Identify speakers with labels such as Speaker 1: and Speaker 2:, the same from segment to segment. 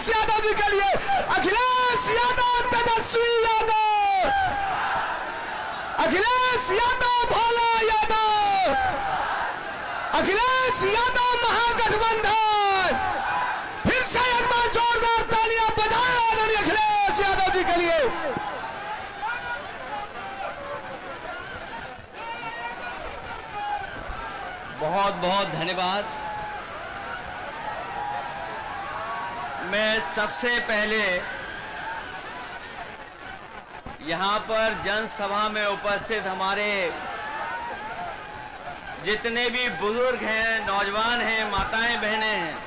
Speaker 1: अखिलेश यादव जी के लिए, अखिलेश यादव, तेजस्वी यादव, अखिलेश यादव, भोला यादव, अखिलेश यादव महागठबंधन। फिर से एक बार जोरदार तालियां बजाएं आदरणीय अखिलेश यादव जी के लिए।
Speaker 2: बहुत बहुत धन्यवाद। मैं सबसे पहले यहां पर जनसभा में उपस्थित हमारे जितने भी बुजुर्ग हैं, नौजवान हैं, माताएं, बहनें हैं,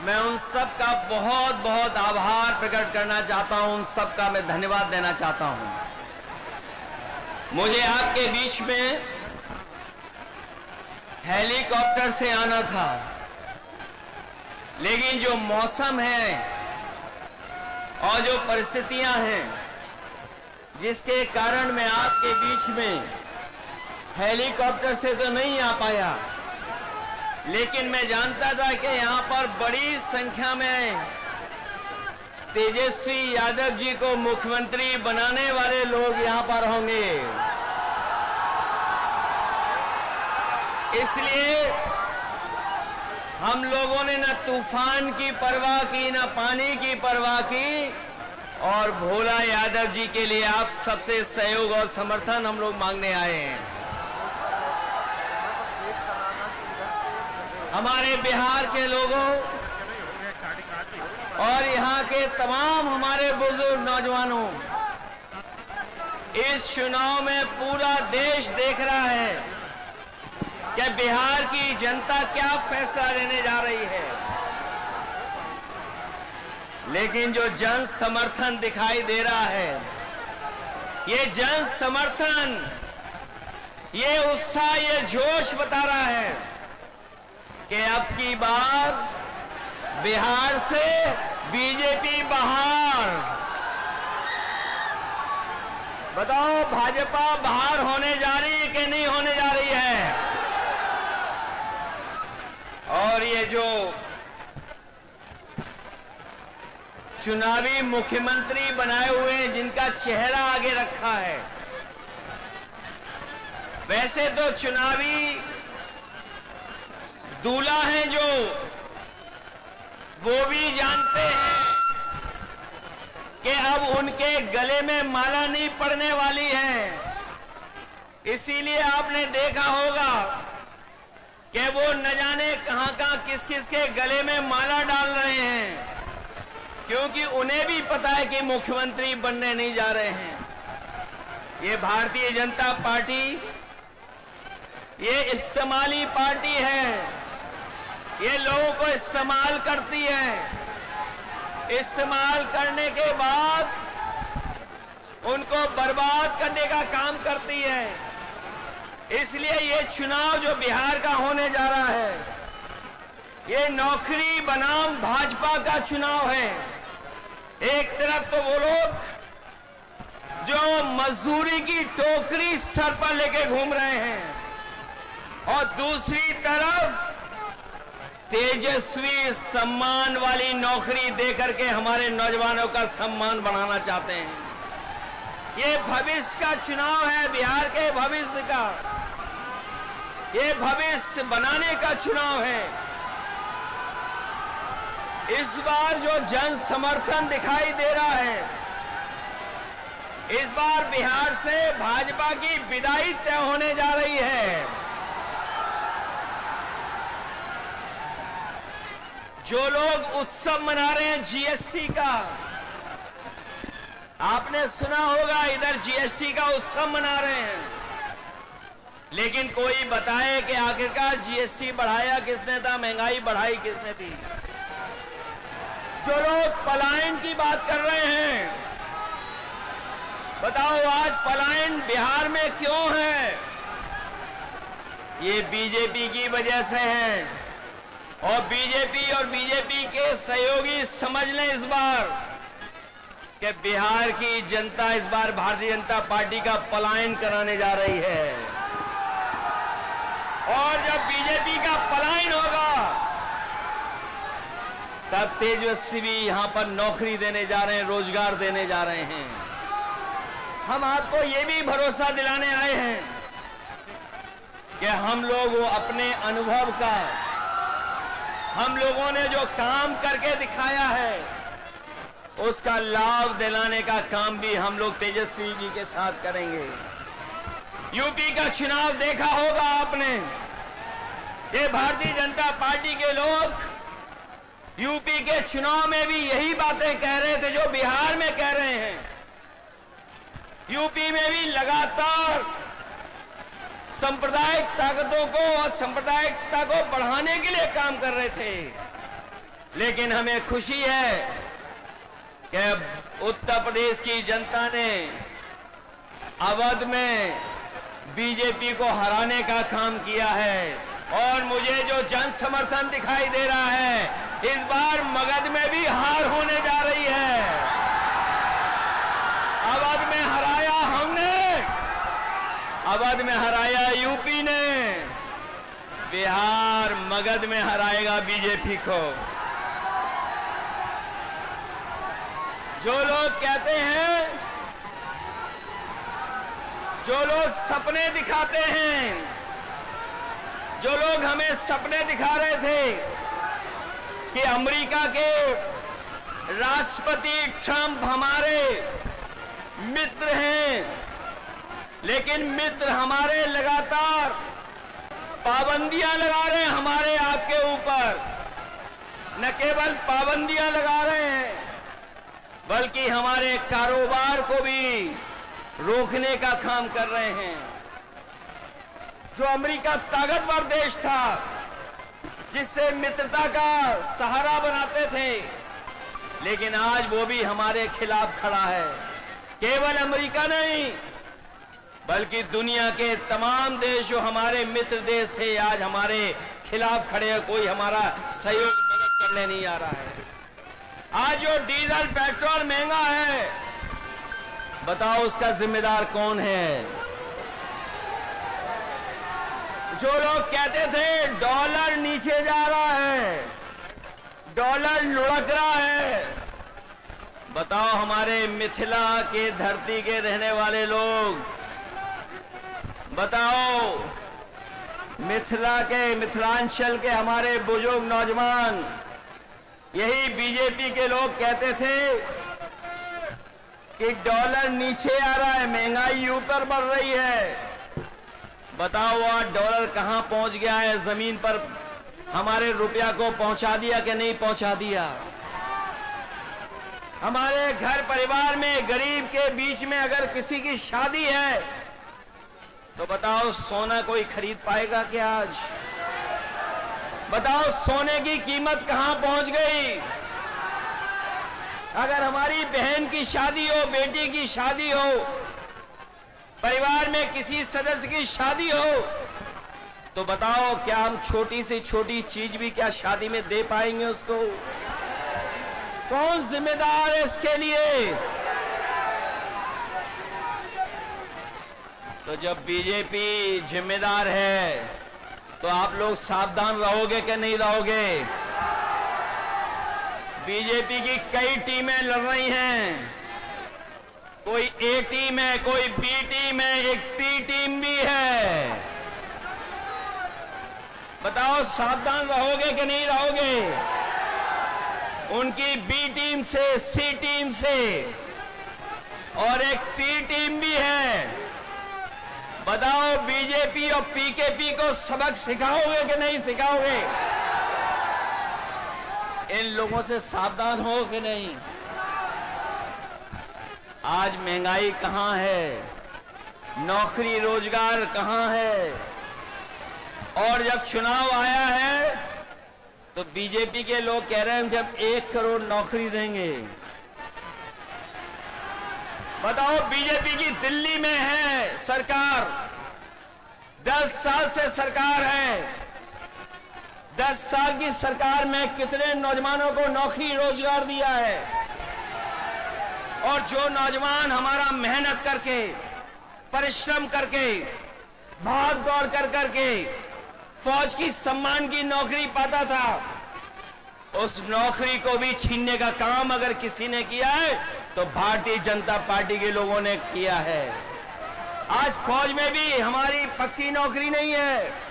Speaker 2: मैं उन सब का बहुत बहुत आभार प्रकट करना चाहता हूं, उन सब का मैं धन्यवाद देना चाहता हूं। मुझे आपके बीच में हेलीकॉप्टर से आना था, लेकिन जो मौसम है और जो परिस्थितियां हैं जिसके कारण मैं आपके बीच में हेलीकॉप्टर से तो नहीं आ पाया, लेकिन मैं जानता था कि यहां पर बड़ी संख्या में तेजस्वी यादव जी को मुख्यमंत्री बनाने वाले लोग यहां पर होंगे। इसलिए हम लोगों ने न तूफान की परवाह की, न पानी की परवाह की, और भोला यादव जी के लिए आप सबसे सहयोग और समर्थन हम लोग मांगने आए हैं। हमारे बिहार के लोगों और यहाँ के तमाम हमारे बुजुर्ग नौजवानों, इस चुनाव में पूरा देश देख रहा है कि बिहार की जनता क्या फैसला लेने जा रही है। लेकिन जो जन समर्थन दिखाई दे रहा है, ये जन समर्थन, ये उत्साह, ये जोश बता रहा है कि अब की बार बिहार से बीजेपी बाहर। बताओ भाजपा बाहर होने जा रही है कि नहीं होने जा रही है? और ये जो चुनावी मुख्यमंत्री बनाए हुए हैं, जिनका चेहरा आगे रखा है, वैसे तो चुनावी दूल्हा हैं जो, वो भी जानते हैं कि अब उनके गले में माला नहीं पड़ने वाली है। इसीलिए आपने देखा होगा कि वो न जाने कहां कहां किस किस के गले में माला डाल रहे हैं, क्योंकि उन्हें भी पता है कि मुख्यमंत्री बनने नहीं जा रहे हैं। ये भारतीय जनता पार्टी, ये इस्तेमाली पार्टी है, ये लोगों को इस्तेमाल करती है। इस्तेमाल करने के बाद उनको बर्बाद करने का काम करती है। इसलिए ये चुनाव जो बिहार का होने जा रहा है, ये नौकरी बनाम भाजपा का चुनाव है। एक तरफ तो वो लोग जो मजदूरी की टोकरी सर पर लेके घूम रहे हैं, और दूसरी तरफ तेजस्वी सम्मान वाली नौकरी देकर के हमारे नौजवानों का सम्मान बढ़ाना चाहते हैं। ये भविष्य का चुनाव है, बिहार के भविष्य का, ये भविष्य बनाने का चुनाव है। इस बार जो जन समर्थन दिखाई दे रहा है, इस बार बिहार से भाजपा की विदाई तय होने जा रही है। जो लोग उत्सव मना रहे हैं जीएसटी का, आपने सुना होगा इधर जीएसटी का उत्सव मना रहे हैं, लेकिन कोई बताए कि आखिरकार जीएसटी बढ़ाया किसने था, महंगाई बढ़ाई किसने थी? जो लोग पलायन की बात कर रहे हैं, बताओ आज पलायन बिहार में क्यों है? ये बीजेपी की वजह से है, और बीजेपी के सहयोगी समझ लें इस बार कि बिहार की जनता इस बार भारतीय जनता पार्टी का पलायन कराने जा रही है। और जब बीजेपी का पलायन होगा तब तेजस्वी भी यहां पर नौकरी देने जा रहे हैं, रोजगार देने जा रहे हैं। हम आपको ये भी भरोसा दिलाने आए हैं कि हम लोग वो अपने अनुभव का, हम लोगों ने जो काम करके दिखाया है, उसका लाभ दिलाने का काम भी हम लोग तेजस्वी जी के साथ करेंगे। यूपी का चुनाव देखा होगा आपने। ये भारतीय जनता पार्टी के लोग यूपी के चुनाव में भी यही बातें कह रहे थे जो बिहार में कह रहे हैं। यूपी में भी लगातार सांप्रदायिक ताकतों को और सांप्रदायिकता को बढ़ाने के लिए काम कर रहे थे। लेकिन हमें खुशी है कि उत्तर प्रदेश की जनता ने अवध में बीजेपी को हराने का काम किया है और मुझे जो जन समर्थन दिखाई दे रहा है, इस बार मगध में भी हार होने जा रही है। अवध में हराया हमने, अवध में हराया यूपी ने, बिहार मगध में हराएगा बीजेपी को। जो लोग कहते हैं, जो लोग सपने दिखाते हैं, जो लोग हमें सपने दिखा रहे थे कि अमेरिका के राष्ट्रपति ट्रंप हमारे मित्र हैं, लेकिन मित्र हमारे लगातार पाबंदियां लगा रहे हैं हमारे आपके ऊपर। न केवल पाबंदियां लगा रहे हैं, बल्कि हमारे कारोबार को भी रोकने का काम कर रहे हैं। जो अमेरिका ताकतवर देश था, जिससे मित्रता का सहारा बनाते थे, लेकिन आज वो भी हमारे खिलाफ खड़ा है। केवल अमेरिका नहीं, बल्कि दुनिया के तमाम देश जो हमारे मित्र देश थे, आज हमारे खिलाफ खड़े हैं। कोई हमारा सहयोग मदद करने नहीं आ रहा है। आज जो डीजल पेट्रोल महंगा है, बताओ उसका जिम्मेदार कौन है? जो लोग कहते थे डॉलर नीचे जा रहा है, डॉलर लुढ़क रहा है, बताओ हमारे मिथिला के धरती के रहने वाले लोग, बताओ मिथिला के, मिथिलांचल के हमारे बुजुर्ग नौजवान, यही बीजेपी के लोग कहते थे कि डॉलर नीचे आ रहा है, महंगाई ऊपर बढ़ रही है। बताओ आज डॉलर कहां पहुंच गया है? जमीन पर हमारे रुपया को पहुंचा दिया कि नहीं पहुंचा दिया? हमारे घर परिवार में गरीब के बीच में अगर किसी की शादी है, तो बताओ सोना कोई खरीद पाएगा क्या आज? बताओ सोने की कीमत कहां पहुंच गई? अगर हमारी बहन की शादी हो, बेटी की शादी हो, परिवार में किसी सदस्य की शादी हो, तो बताओ क्या हम छोटी से छोटी चीज भी क्या शादी में दे पाएंगे उसको? कौन जिम्मेदार है इसके लिए? तो जब बीजेपी जिम्मेदार है, तो आप लोग सावधान रहोगे कि नहीं रहोगे? बीजेपी की कई टीमें लड़ रही हैं। कोई ए टीम है, कोई बी टीम है, एक पी टीम भी है। बताओ सावधान रहोगे कि नहीं रहोगे? उनकी बी टीम से, सी टीम से और एक पी टीम भी है। बताओ बीजेपी और पीकेपी को सबक सिखाओगे कि नहीं सिखाओगे? इन लोगों से सावधान हो कि नहीं? आज महंगाई कहां है? नौकरी रोजगार कहां है? और जब चुनाव आया है, तो बीजेपी के लोग कह रहे हैं जब 1 करोड़ नौकरी देंगे। बताओ बीजेपी की दिल्ली में है सरकार, 10 साल से सरकार है। 10 साल की सरकार में कितने नौजवानों को नौकरी रोजगार दिया है? और जो नौजवान हमारा मेहनत करके, परिश्रम करके, भाग दौड़ कर करके फौज की सम्मान की नौकरी पाता था, उस नौकरी को भी छीनने का काम अगर किसी ने किया है तो भारतीय जनता पार्टी के लोगों ने किया है। आज फौज में भी हमारी पक्की नौकरी नहीं है।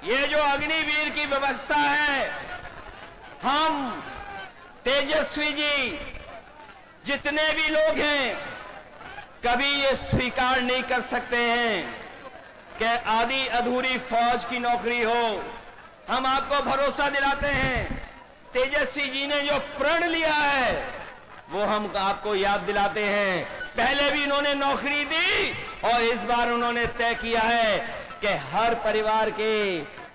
Speaker 2: ये जो अग्निवीर की व्यवस्था है, हम तेजस्वी जी जितने भी लोग हैं कभी ये स्वीकार नहीं कर सकते हैं कि आधी अधूरी फौज की नौकरी हो। हम आपको भरोसा दिलाते हैं, तेजस्वी जी ने जो प्रण लिया है वो हम आपको याद दिलाते हैं। पहले भी इन्होंने नौकरी दी और इस बार उन्होंने तय किया है कि हर परिवार के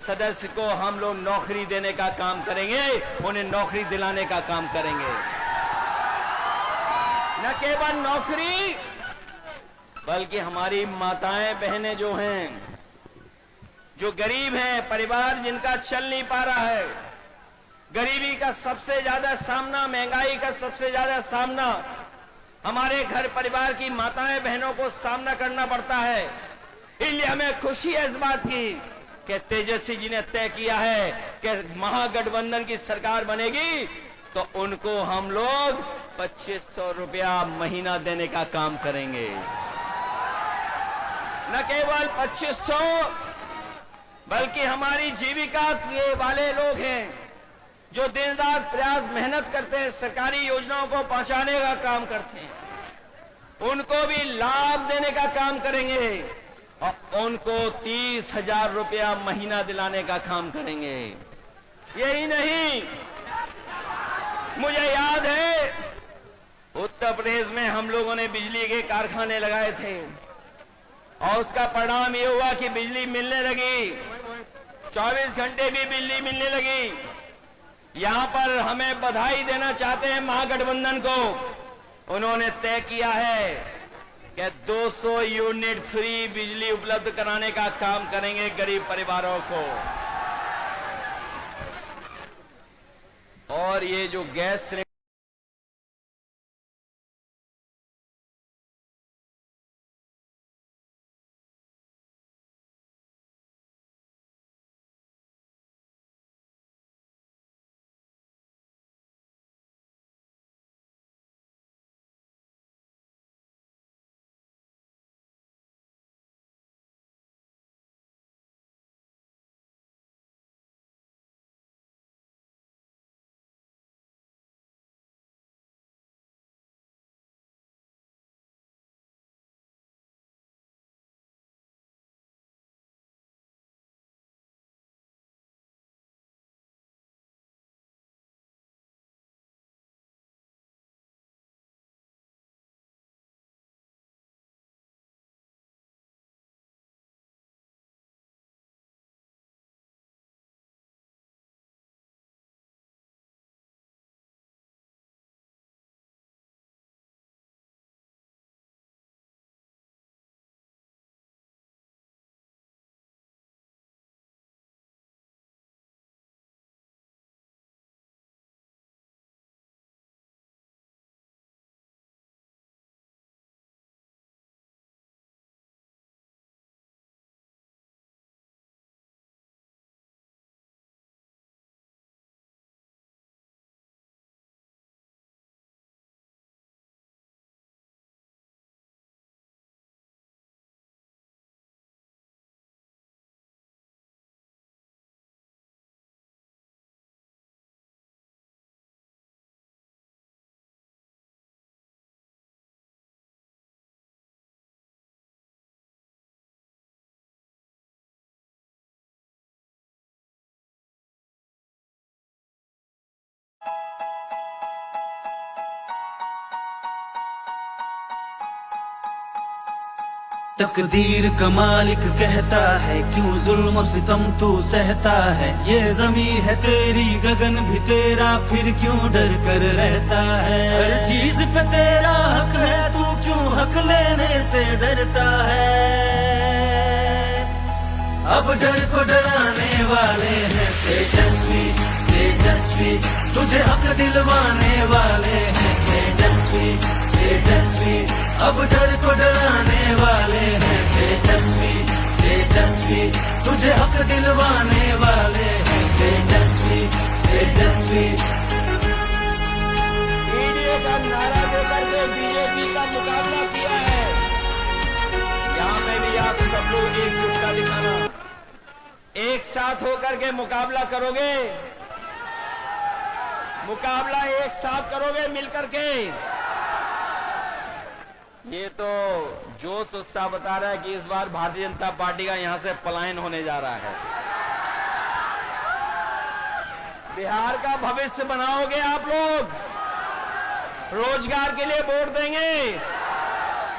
Speaker 2: सदस्य को हम लोग नौकरी देने का काम करेंगे, उन्हें नौकरी दिलाने का काम करेंगे। न केवल नौकरी बल्कि हमारी माताएं बहनें जो हैं, जो गरीब हैं, परिवार जिनका चल नहीं पा रहा है, गरीबी का सबसे ज्यादा सामना, महंगाई का सबसे ज्यादा सामना हमारे घर परिवार की माताएं बहनों को सामना करना पड़ता है। इसलिए हमें खुशी है इस बात की कि तेजस्वी जी ने तय किया है कि महागठबंधन की सरकार बनेगी तो उनको हम लोग 2500 रुपया महीना देने का काम करेंगे। न केवल 2500 बल्कि हमारी जीविका के वाले लोग हैं जो दिन रात प्रयास मेहनत करते हैं, सरकारी योजनाओं को पहुंचाने का काम करते हैं, उनको भी लाभ देने का काम करेंगे और उनको 30,000 रुपया महीना दिलाने का काम करेंगे। यही नहीं, मुझे याद है उत्तर प्रदेश में हम लोगों ने बिजली के कारखाने लगाए थे और उसका परिणाम ये हुआ कि बिजली मिलने लगी, 24 घंटे भी बिजली मिलने लगी। यहां पर हमें बधाई देना चाहते हैं महागठबंधन को, उन्होंने तय किया है कि 200 यूनिट फ्री बिजली उपलब्ध कराने का काम करेंगे गरीब परिवारों को। और ये जो गैस
Speaker 3: तकदीर का मालिक कहता है क्यों जुल्म सितम तू सहता है। ये ज़मीं है तेरी गगन भी तेरा फिर क्यों डर कर रहता है। हर चीज पे तेरा हक है तू क्यों हक लेने से डरता है। अब डर को डराने वाले हैं तेजस्वी तेजस्वी, तुझे हक दिलवाने वाले हैं तेजस्वी तेजस्वी। अब डर को डराने वाले हैं तेजस्वी तेजस्वी, तुझे हक दिलवाने वाले हैं तेजस्वी। तेजस्वी तेजस्वी।
Speaker 2: ईडीए का नारा देकर के बीजेपी का मुकाबला किया है। यहाँ पे भी आप सब लोग एकजुटता दिखाना, एक साथ होकर के मुकाबला करोगे, मुकाबला एक साथ करोगे मिलकर के। ये तो जोश उत्साह बता रहा है कि इस बार भारतीय जनता पार्टी का यहां से पलायन होने जा रहा है। बिहार का भविष्य बनाओगे आप लोग, रोजगार के लिए वोट देंगे,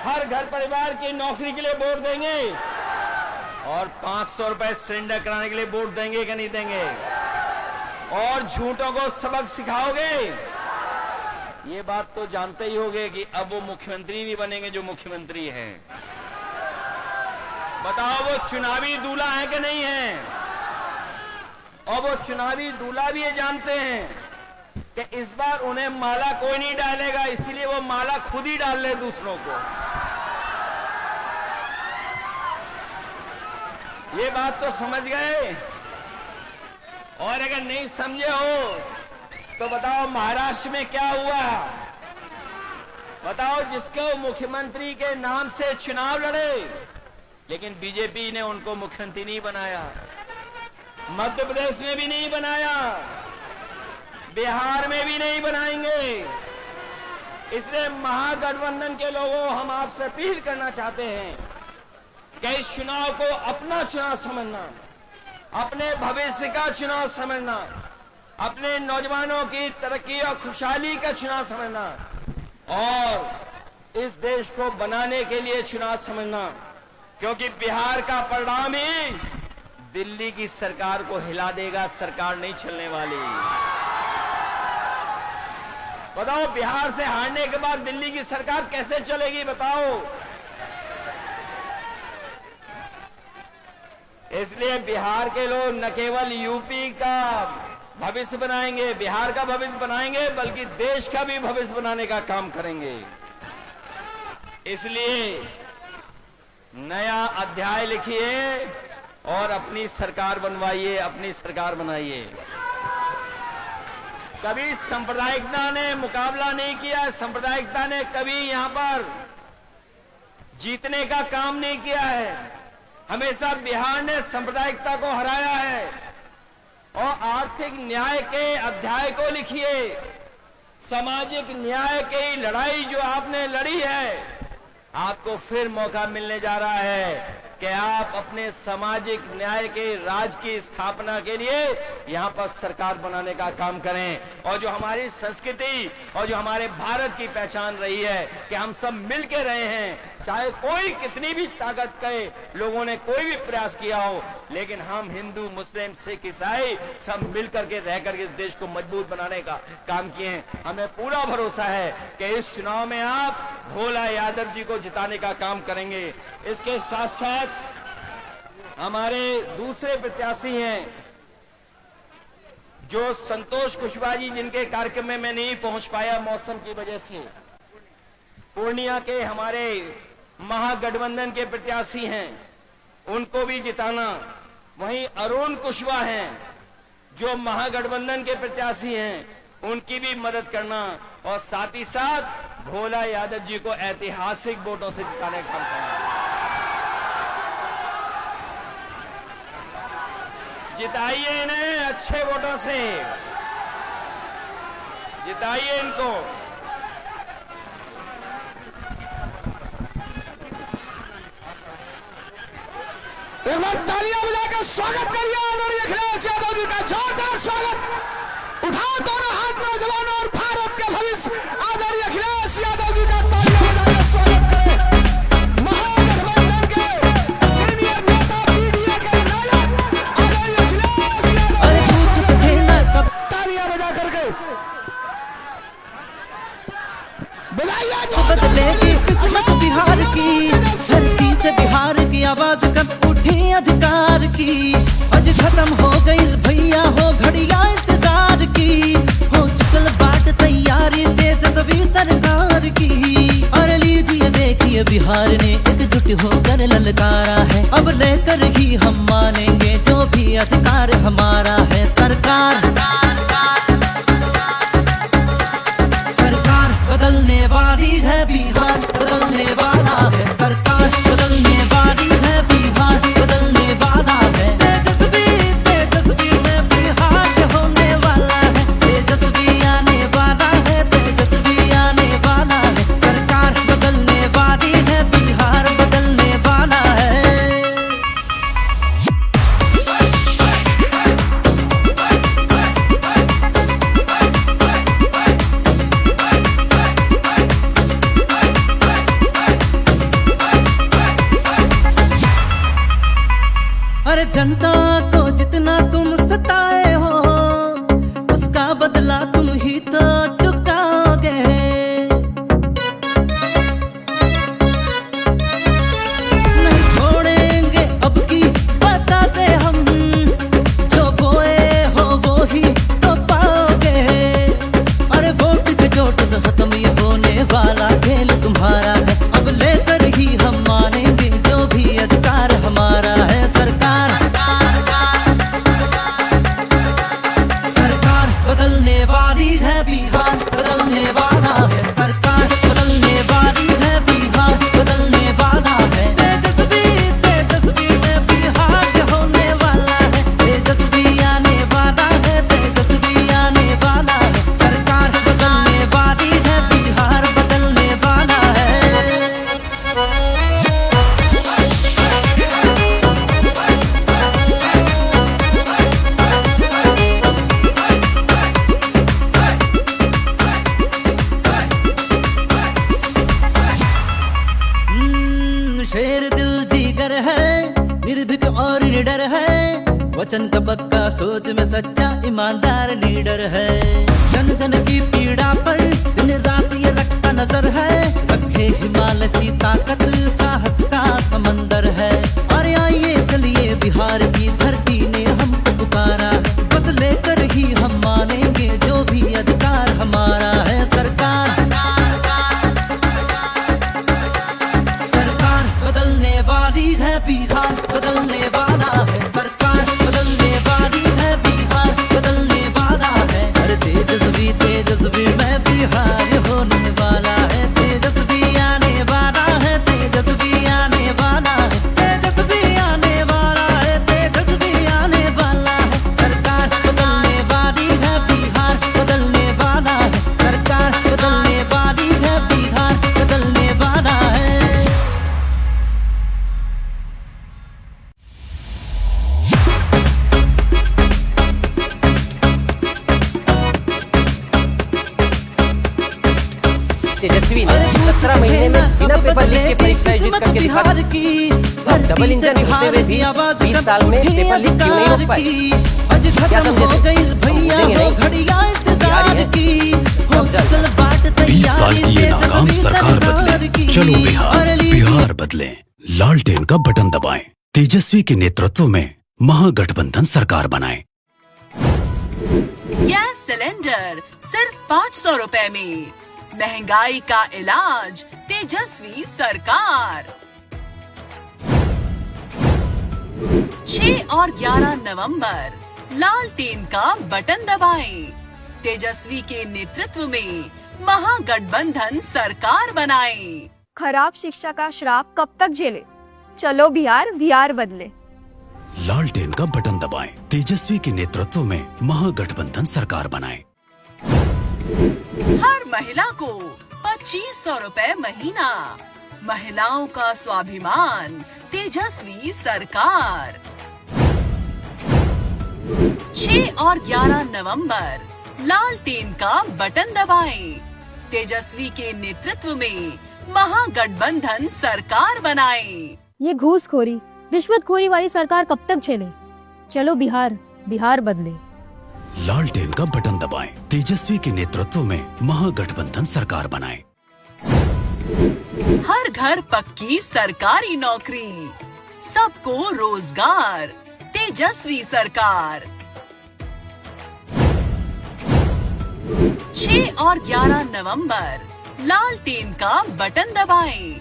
Speaker 2: हर घर परिवार की नौकरी के लिए वोट देंगे और 500 रुपए सिलेंडर कराने के लिए वोट देंगे कि नहीं देंगे? और झूठों को सबक सिखाओगे। ये बात तो जानते ही होंगे कि अब वो मुख्यमंत्री भी बनेंगे जो मुख्यमंत्री हैं। बताओ वो चुनावी दूल्हा है कि नहीं है? और वो चुनावी दूल्हा भी ये जानते हैं कि इस बार उन्हें माला कोई नहीं डालेगा, इसीलिए वो माला खुद ही डाल ले दूसरों को। ये बात तो समझ गए। और अगर नहीं समझे हो तो बताओ महाराष्ट्र में क्या हुआ? बताओ, जिसको मुख्यमंत्री के नाम से चुनाव लड़े लेकिन बीजेपी ने उनको मुख्यमंत्री नहीं बनाया, मध्य प्रदेश में भी नहीं बनाया, बिहार में भी नहीं बनाएंगे। इसलिए महागठबंधन के लोगों, हम आपसे अपील करना चाहते हैं कि इस चुनाव को अपना चुनाव समझना, अपने भविष्य का चुनाव समझना, अपने नौजवानों की तरक्की और खुशहाली का चुनाव समझना और इस देश को बनाने के लिए चुनाव समझना। क्योंकि बिहार का परिणाम ही दिल्ली की सरकार को हिला देगा, सरकार नहीं चलने वाली। बताओ, बिहार से हारने के बाद दिल्ली की सरकार कैसे चलेगी? बताओ। इसलिए बिहार के लोग न केवल यूपी का भविष्य बनाएंगे, बिहार का भविष्य बनाएंगे, बल्कि देश का भी भविष्य बनाने का काम करेंगे। इसलिए नया अध्याय लिखिए और अपनी सरकार बनवाइए, अपनी सरकार बनाइए। कभी सांप्रदायिकता ने मुकाबला नहीं किया, सांप्रदायिकता ने कभी यहां पर जीतने का काम नहीं किया है। हमेशा बिहार ने सांप्रदायिकता को हराया है। और आर्थिक न्याय के अध्याय को लिखिए, सामाजिक न्याय की लड़ाई जो आपने लड़ी है, आपको फिर मौका मिलने जा रहा है कि आप अपने सामाजिक न्याय के राज की स्थापना के लिए यहां पर सरकार बनाने का काम करें। और जो हमारी संस्कृति और जो हमारे भारत की पहचान रही है कि हम सब मिलके रहे हैं, चाहे कोई कितनी भी ताकत के लोगों ने कोई भी प्रयास किया हो, लेकिन हम हिंदू, मुस्लिम, सिख, ईसाई सब मिलकर के रह करके इस देश को मजबूत बनाने का काम किए हैं। हमें पूरा भरोसा है कि इस चुनाव में आप भोला यादव जी को जिताने का काम करेंगे। इसके साथ साथ हमारे दूसरे प्रत्याशी हैं जो संतोष कुशवाहा जी, जिनके कार्यक्रम में मैं नहीं पहुंच पाया मौसम की वजह से। पूर्णिया के हमारे महागठबंधन के प्रत्याशी हैं, उनको भी जिताना। वहीं अरुण कुशवाहा हैं जो महागठबंधन के प्रत्याशी हैं, उनकी भी मदद करना और साथ ही साथ भोला यादव जी को ऐतिहासिक वोटों से जिताने का काम करना। जिताइए इन्हें अच्छे वोटों से, जिताइए इनको।
Speaker 1: एक बार तालियां बजाकर स्वागत करिए आदरणीय अखिलेश यादव जी का, जोरदार स्वागत। उठाओ दोनों हाथ नौजवानों और भारत के भविष्य आदरणीय अखिलेश यादव जी का तालियां बजाकर स्वागत करें। महागठबंधन के सीनियर नेता, मीडिया के नायक आदरणीय अखिलेश यादव, तालियां बजा करके
Speaker 3: बदलेगी किस्मत बिहार की, धरती से बिहार की आवाज कब उठी अधिकार की। आज खत्म हो गई भैया हो घड़िया इंतजार की, हो चुकल बाट तैयारी तेजस्वी सरकार की। और लीजिए देखिए बिहार ने एकजुट होकर ललकारा है, अब लेकर ही हम मानेंगे जो भी अधिकार हमारा है। सरकार बदला तुम ही तो चुकाओगे। नहीं छोड़ेंगे अब की बताते हम, जो बोए हो वो ही तो पाओगे। अरे वोट के चोट से खत्म ये होने वाला खेल तुम्हारा है, अब लेकर ही हम मानेंगे जो भी अधिकार हमारा है। सरकार बदलने वाली है, बिहार बदलने वाला है। सरकार बदलने वाली है, बिहार बदलने वाला है। तेजस्वी तेजस्वी में बिहार होने वाला है, तेजस्वी आने वाला है, तेजस्वी आने वाला है। सरकार बदलने वाली है, बिहार बदलने वाला है। शेर दिल जिगर है, निर्भीक और निडर है, वचन का पक्का सोच में सच्चा ईमानदार लीडर है। जन जन की पीड़ा पर दिन रात ये रखता नजर है, रखे हिमालय सी ताकत साहस का समंदर है। और आइए चलिए बिहार की धरती ने हमको पुकारा, बस लेकर ही हम मानेंगे जो भी अधिकार हमारा है। सरकार बदलने वाली है, बिहार बदलने वाला है। सरकार बदलने वाली है, बिहार बदलने वाला है। अरे तेजस्वी तेजस्वी में बिहार होने वाला है, तेजस्वी आने वाला है, तेजस्वी आने वाला है, तेजस्वी आने वाला है, तेजस्वी आने वाला है। सरकार बदलने वाली है, बिहार बदलने वाला है। सरकार बदलने वाली है, बिहार बदलने वाला है।
Speaker 4: तेजस्वी ने 17 महीने में बिना पेपर लीक के परीक्षाएं जीत करके दिखा दी। अब डबल इंजन होते हुए भी 20 साल में पेपर लीक क्यों नहीं रोक पाए? क्या समझे थे? समझेंगे नहीं। बिहारी है, सब जल्द।
Speaker 5: 20 साल की ये नाकाम सरकार बदले, चलो बिहार बिहार बदले। लालटेन का बटन दबाएं, तेजस्वी के नेतृत्व में महागठबंधन सरकार बनाएं।
Speaker 6: गैस सिलेंडर सिर्फ 500 रुपए में, महंगाई का इलाज तेजस्वी सरकार। 6 और 11 नवंबर लालटेन का बटन दबाएं, तेजस्वी के नेतृत्व में महागठबंधन सरकार बनाएं।
Speaker 7: खराब शिक्षा का श्राप कब तक झेले? चलो बिहार बिहार बदले।
Speaker 5: लालटेन का बटन दबाएं, तेजस्वी के नेतृत्व में महागठबंधन सरकार बनाएं।
Speaker 6: हर महिला को 2500 रुपए महीना, महिलाओं का स्वाभिमान तेजस्वी सरकार। 6 और 11 नवंबर लालटेन का बटन दबाएं, तेजस्वी के नेतृत्व में महागठबंधन सरकार बनाएं।
Speaker 7: ये घूसखोरी रिश्वतखोरी वाली सरकार कब तक झेले? चलो बिहार बिहार बदले।
Speaker 5: लालटेन का बटन दबाएं, तेजस्वी के नेतृत्व में महागठबंधन सरकार बनाएं।
Speaker 6: हर घर पक्की सरकारी नौकरी, सबको रोजगार तेजस्वी सरकार। 6 और 11 नवंबर लालटेन का बटन दबाएं,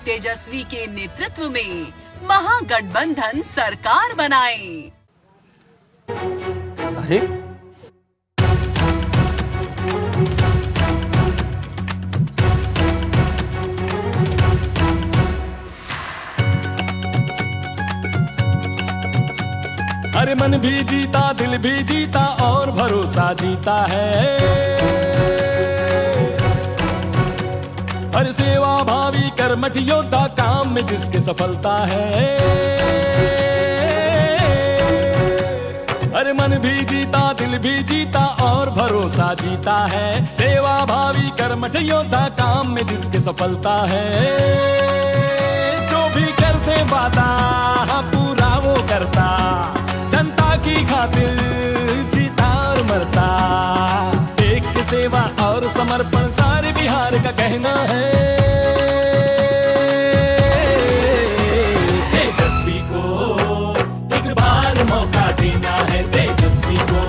Speaker 6: तेजस्वी के नेतृत्व में महागठबंधन सरकार बनाएं।
Speaker 4: अरे
Speaker 8: अरे मन भी जीता, दिल भी जीता और भरोसा जीता है। अरे सेवा भावी कर्मठ योद्धा, काम में जिसके सफलता है। अरे मन भी जीता, दिल भी जीता और भरोसा जीता है। सेवा भावी कर्मठ योद्धा, काम में जिसके सफलता है। जो भी करते वादा पूरा वो करता, जनता की खातिर जीता और मरता। देश की सेवा और समर्पण सारे बिहार का कहना है। तेजस्वी को एक बार मौका देना है, तेजस्वी को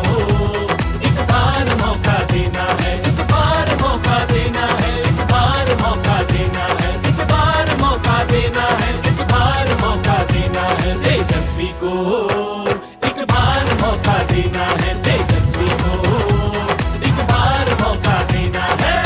Speaker 8: एक बार मौका देना है, इस बार मौका देना है, इस बार मौका देना है, इस बार मौका देना है, इस बार मौका देना है। तेजस्वी को एक बार मौका देना है, तेजस्वी को एक बार मौका देना है।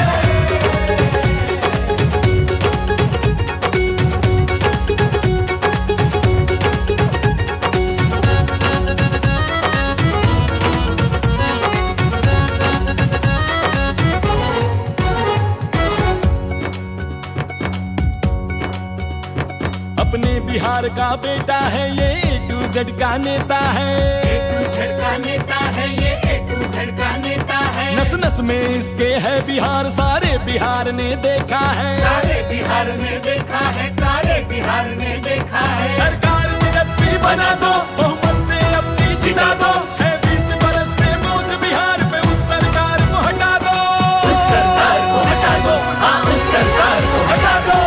Speaker 8: अपने बिहार का बेटा है ये, A to Z का नेता है, A to Z का नेता है ये, A to Z का नेता है। नस नस में इसके है बिहार, सारे बिहार ने देखा है, सारे बिहार ने देखा है, सारे बिहार ने देखा है। सरकार तेजस्वी बना दो, बहुमत से अपनी जिता दो, है 20 बरस से बोझ बिहार पे, उस सरकार को हटा दो, उस सरकार को हटा दो, हाँ उस सरकार को हटा दो।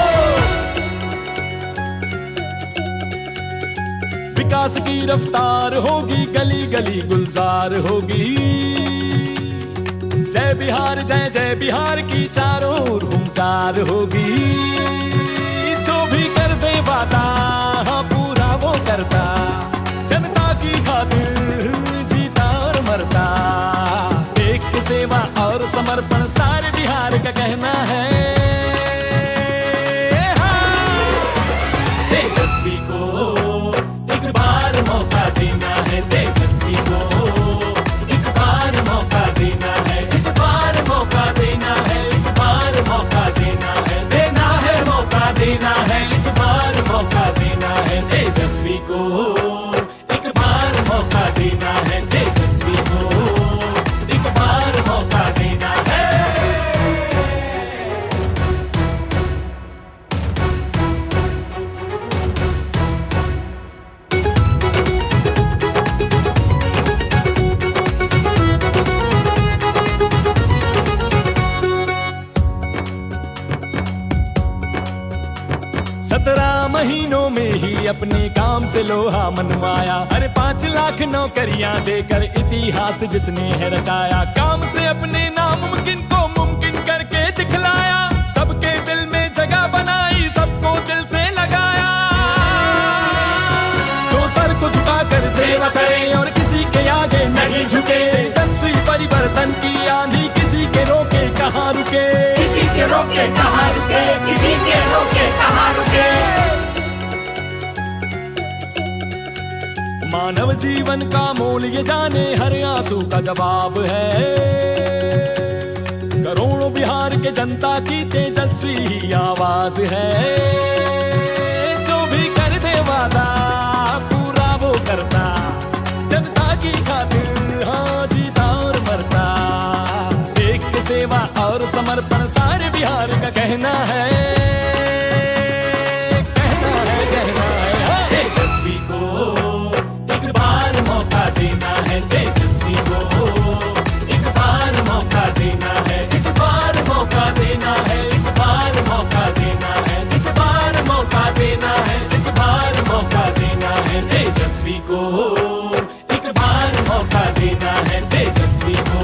Speaker 8: विकास की रफ्तार होगी, गली गली गुलजार होगी। जय बिहार जय जय बिहार की चारों ओर हुंकार होगी। जो भी कर दे वादा हाँ पूरा वो करता, जनता की खातिर जीता और मरता। देश की सेवा और समर्पण सारे बिहार का कहना है। तेजस्वी को एक बार मौका देना है, तेजस्वी को एक बार मौका देना है, इस बार मौका देना है, इस बार मौका देना है, देना है मौका देना है, इस बार मौका देना है। तेजस्वी को एक बार मौका देना है, तेजस्वी को एक बार मौका देना है। महीनों में ही अपने काम से लोहा मनवाया, अरे 5 लाख नौकरियां देकर इतिहास जिसने है रचाया। काम से अपने नामुमकिन को मुमकिन करके दिखलाया, सबके दिल में जगह बनाई, सबको दिल से लगाया। जो सर को झुकाकर सेवा करे और किसी के आगे नहीं झुके, तेजस्वी परिवर्तन की आंधी किसी के रोके कहाँ रुके, किसी के रोके कहाँ रुके, किसी के रोके कहाँ रुके। मानव जीवन का मोल ये जाने, हर आंसू का जवाब है। करोड़ों बिहार के जनता की तेजस्वी ही आवाज है। जो भी कर दे वादा पूरा वो करता, जनता की खातिर हाँ जीता और मरता। देश की सेवा और समर्पण सारे बिहार का कहना है, कहना है, कहना है। हाँ। तेजस्वी को एक बार मौका देना है, तेजस्वी को एक बार मौका देना है, इस बार मौका देना है, इस बार मौका देना है, इस बार मौका देना है, इस बार मौका देना है। तेजस्वी को एक बार मौका देना है, तेजस्वी को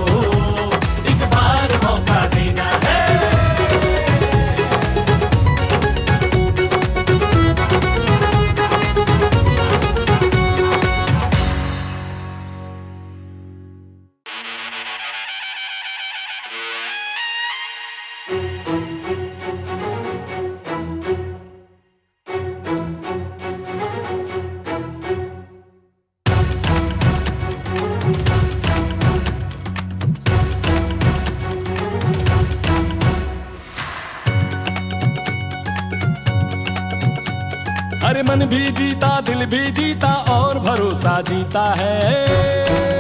Speaker 8: एक बार मौका देना है। अरे मन भी जीता, दिल भी जीता और भरोसा जीता है।